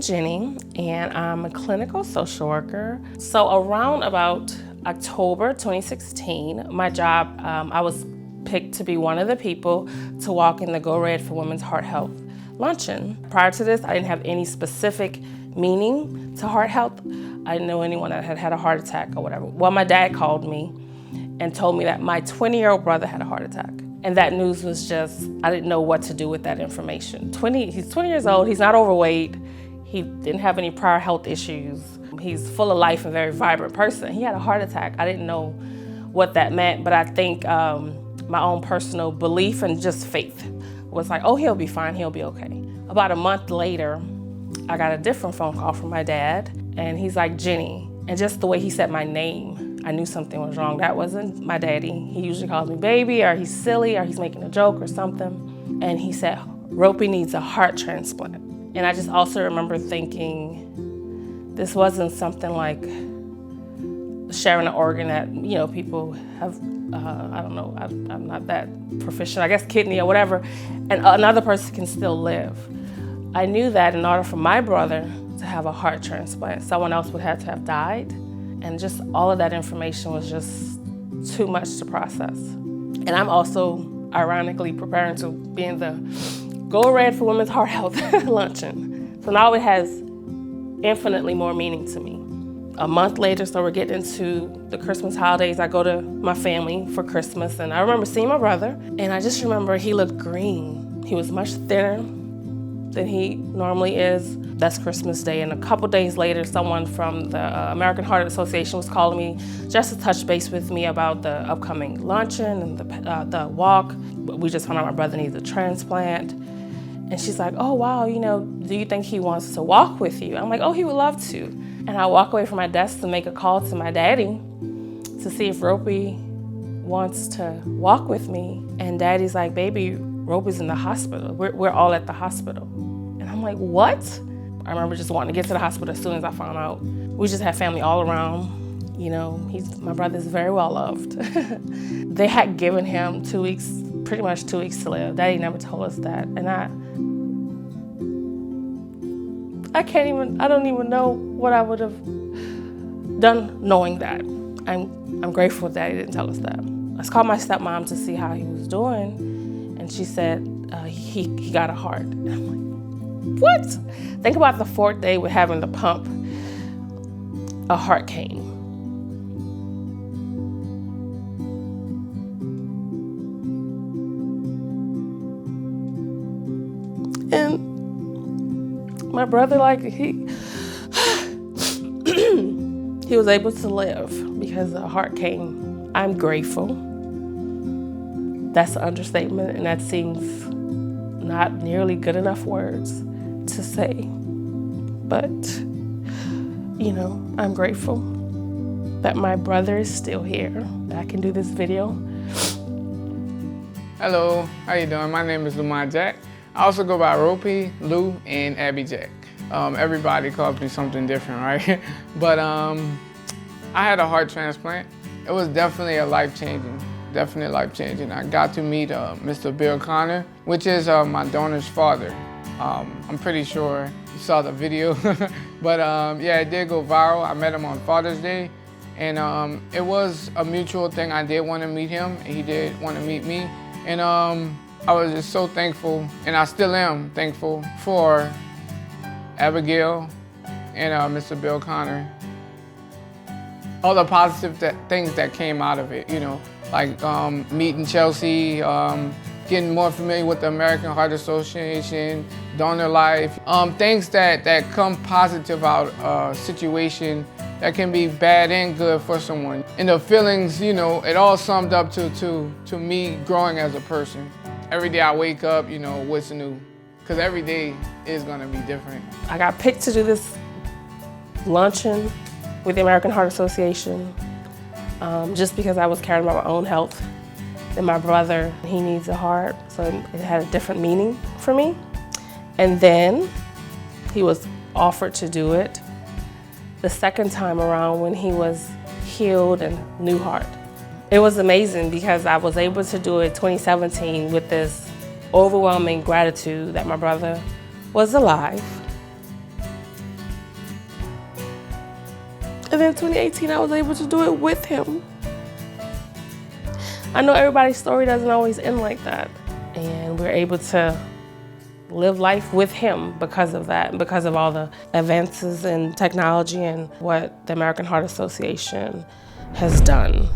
Jenny, and I'm a clinical social worker. So around about October 2016, my job, I was picked to be one of the people to walk in the Go Red for Women's Heart Health luncheon. Prior to this, I didn't have any specific meaning to heart health. I didn't know anyone that had had a heart attack or whatever. Well, my dad called me and told me that my 20-year-old brother had a heart attack. And that news was just, I didn't know what to do with that information. He's 20 years old, he's not overweight, he didn't have any prior health issues. He's full of life and very vibrant person. He had a heart attack. I didn't know what that meant, but I think my own personal belief and just faith was like, oh, he'll be fine, he'll be okay. About a month later, I got a different phone call from my dad, and he's like, Jenny, and just the way he said my name, I knew something was wrong. That wasn't my daddy. He usually calls me baby, or he's silly, or he's making a joke or something. And he said, Ropey needs a heart transplant. And I just also remember thinking, this wasn't something like sharing an organ that, people have, I don't know, I'm not that proficient, I guess kidney or whatever, and another person can still live. I knew that in order for my brother to have a heart transplant, someone else would have to have died. And just all of that information was just too much to process. And I'm also, ironically, preparing to be in the Go Red for Women's Heart Health luncheon. So now it has infinitely more meaning to me. A month later, so we're getting into the Christmas holidays, I go to my family for Christmas, and I remember seeing my brother, and I just remember he looked green. He was much thinner than he normally is. That's Christmas Day, and a couple days later, someone from the American Heart Association was calling me just to touch base with me about the upcoming luncheon and the walk. We just found out my brother needs a transplant. And she's like, oh wow, do you think he wants to walk with you? I'm like, oh, he would love to. And I walk away from my desk to make a call to my daddy to see if Ropey wants to walk with me. And daddy's like, baby, Ropey's in the hospital. We're all at the hospital. And I'm like, what? I remember just wanting to get to the hospital as soon as I found out. We just had family all around. My brother's very well loved. They had given him 2 weeks, pretty much 2 weeks to live. Daddy never told us that. And I don't even know what I would have done knowing that. I'm grateful that he didn't tell us that. I called my stepmom to see how he was doing, and she said he got a heart. And I'm like, what? Think about the fourth day with having the pump, a heart came. And my brother, he was able to live because the heart came. I'm grateful. That's an understatement, and that seems not nearly good enough words to say. But, I'm grateful that my brother is still here, that I can do this video. Hello, how you doing? My name is Lumont Jack. I also go by Ropey, Lou, and Abby Jack. Everybody calls me something different, right? But I had a heart transplant. It was definitely life-changing. I got to meet Mr. Bill Connor, which is my donor's father. I'm pretty sure you saw the video, but yeah, it did go viral. I met him on Father's Day, and it was a mutual thing. I did want to meet him, and he did want to meet me, and I was just so thankful, and I still am thankful for Abigail and Mr. Bill Connor. All the positive things that came out of it, like meeting Chelsea, getting more familiar with the American Heart Association, donor life, things that come positive out a situation that can be bad and good for someone. And the feelings, it all summed up to me growing as a person. Every day I wake up, what's new? Because every day is gonna be different. I got picked to do this luncheon with the American Heart Association just because I was caring about my own health. And my brother, he needs a heart, so it had a different meaning for me. And then he was offered to do it the second time around when he was healed and new heart. It was amazing because I was able to do it 2017 with this overwhelming gratitude that my brother was alive And then 2018, I was able to do it with him. I know everybody's story doesn't always end like that. And we're able to live life with him because of that, because of all the advances in technology and what the American Heart Association has done.